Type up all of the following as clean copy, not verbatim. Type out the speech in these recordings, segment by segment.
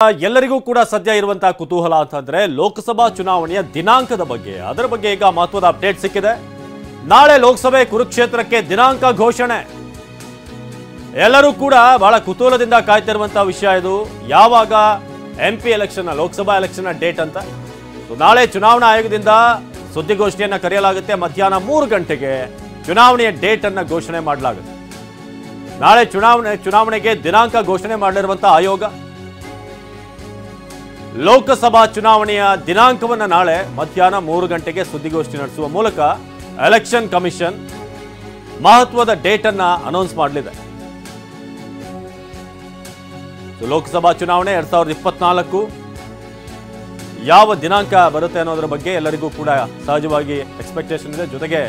ಎಲ್ಲರಿಗೂ ಕೂಡ ಸದ್ಯ ಇರುವಂತಹ ಕುತೂಹಲ ಅಂತಂದ್ರೆ ಲೋಕಸಭಾ ಚುನಾವಣೆಯ ದಿನಾಂಕದ ಬಗ್ಗೆ. ಅದರ ಬಗ್ಗೆ ಈಗ ಮಹತ್ವದ ಅಪ್ಡೇಟ್ ಸಿಕ್ಕಿದೆ. ನಾಳೆ ಲೋಕಸಭೆ ಕುರುಕ್ಷೇತ್ರಕ್ಕೆ ದಿನಾಂಕ ಘೋಷಣೆ. ಎಲ್ಲರೂ ಕೂಡ ಬಹಳ ಕುತೂಹಲದಿಂದ ಕಾಯ್ತಿರುವಂತಹ ವಿಷಯ ಇದು. ಯಾವಾಗ MP election, Lok Sabha election date ಅಂತ ನಾಳೆ ಚುನಾವಣಾ ಆಯೋಗದಿಂದ ಸುದ್ದಿಗೋಷ್ಠಿಯನ್ನ ಕರೆಯಲಾಗುತ್ತೆ. ಮಧ್ಯಾಹ್ನ 3 ಗಂಟೆಗೆ ಚುನಾವಣೆಯ ಡೇಟ್ ಅನ್ನ ಘೋಷಣೆ ಮಾಡಲಾಗುತ್ತೆ. ನಾಳೆ ಚುನಾವಣೆಗೆ ದಿನಾಂಕ ಘೋಷಣೆ ಮಾಡಲಿರುವಂತಹ ಆಯೋಗ ಲೋಕಸಭಾ ಚುನಾವಣೆಯ ದಿನಾಂಕವನ್ನು ನಾಳೆ ಮಧ್ಯಾಹ್ನ 3 ಗಂಟೆಗೆ ಸುದ್ದಿಗೋಷ್ಠಿ ನಡೆಸುವ ಮೂಲಕ ಎಲೆಕ್ಷನ್ ಕಮಿಷನ್ ಮಹತ್ವದ ಡೇಟ್ ಅನ್ನ ಅನೌನ್ಸ್ ಮಾಡಲಿದೆ. ಲೋಕಸಭಾ ಚುನಾವಣೆ 2024 ಯಾವ ದಿನಾಂಕ ಬರುತ್ತೆ ಅನ್ನೋದ್ರ ಬಗ್ಗೆ ಎಲ್ಲರಿಗೂ ಕೂಡ ಸಹಜವಾಗಿ ಎಕ್ಸ್ಪೆಕ್ಟೇಷನ್ ಇದೆ. ಜೊತೆಗೆ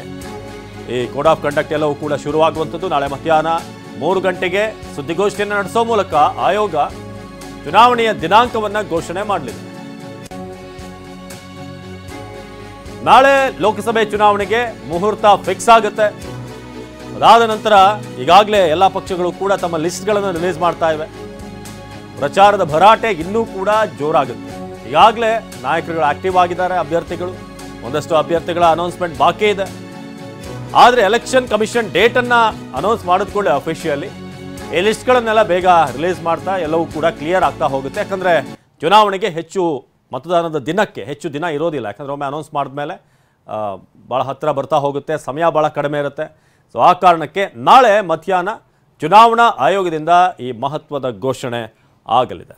ಈ ಕೋಡ್ ಆಫ್ ಕಂಡಕ್ಟ್ ಎಲ್ಲವೂ ಕೂಡ ಶುರುವಾಗುವಂಥದ್ದು. ನಾಳೆ ಮಧ್ಯಾಹ್ನ 3 ಗಂಟೆಗೆ ಸುದ್ದಿಗೋಷ್ಠಿಯನ್ನು ನಡೆಸೋ ಮೂಲಕ ಆಯೋಗ ಚುನಾವಣೆಯ ದಿನಾಂಕವನ್ನ ಘೋಷಣೆ ಮಾಡಲಿದೆ. ನಾಳೆ ಲೋಕಸಭೆ ಚುನಾವಣೆಗೆ ಮುಹೂರ್ತ ಫಿಕ್ಸ್ ಆಗುತ್ತೆ. ಅದಾದ ನಂತರ ಈಗಾಗಲೇ ಎಲ್ಲ ಪಕ್ಷಗಳು ಕೂಡ ತಮ್ಮ ಲಿಸ್ಟ್ಗಳನ್ನು ರಿಲೀಸ್ ಮಾಡ್ತಾ ಇವೆ. ಪ್ರಚಾರದ ಭರಾಟೆ ಇನ್ನೂ ಕೂಡ ಜೋರಾಗುತ್ತೆ. ಈಗಾಗಲೇ ನಾಯಕರುಗಳು ಆಕ್ಟಿವ್ ಆಗಿದ್ದಾರೆ. ಅಭ್ಯರ್ಥಿಗಳು ಒಂದಷ್ಟು ಅಭ್ಯರ್ಥಿಗಳ ಅನೌನ್ಸ್ಮೆಂಟ್ ಬಾಕಿ ಇದೆ. ಆದರೆ ಎಲೆಕ್ಷನ್ ಕಮಿಷನ್ ಡೇಟ್ ಅನ್ನ ಅನೌನ್ಸ್ ಮಾಡಿದ್ಕೊಳ್ಳಿ ಅಫಿಷಿಯಲಿ ಈ ಲಿಸ್ಟ್ಗಳನ್ನೆಲ್ಲ ಬೇಗ ರಿಲೀಸ್ ಮಾಡ್ತಾ ಎಲ್ಲವೂ ಕೂಡ ಕ್ಲಿಯರ್ ಆಗ್ತಾ ಹೋಗುತ್ತೆ. ಯಾಕಂದರೆ ಚುನಾವಣೆಗೆ ಹೆಚ್ಚು ಮತದಾನದ ದಿನಕ್ಕೆ ಹೆಚ್ಚು ದಿನ ಇರೋದಿಲ್ಲ. ಯಾಕಂದರೆ ಒಮ್ಮೆ ಅನೌನ್ಸ್ ಮಾಡಿದ್ಮೇಲೆ ಭಾಳ ಹತ್ತಿರ ಬರ್ತಾ ಹೋಗುತ್ತೆ, ಸಮಯ ಭಾಳ ಕಡಿಮೆ ಇರುತ್ತೆ. ಸೊ ಆ ಕಾರಣಕ್ಕೆ ನಾಳೆ ಮಧ್ಯಾಹ್ನ ಚುನಾವಣಾ ಆಯೋಗದಿಂದ ಈ ಮಹತ್ವದ ಘೋಷಣೆ ಆಗಲಿದೆ.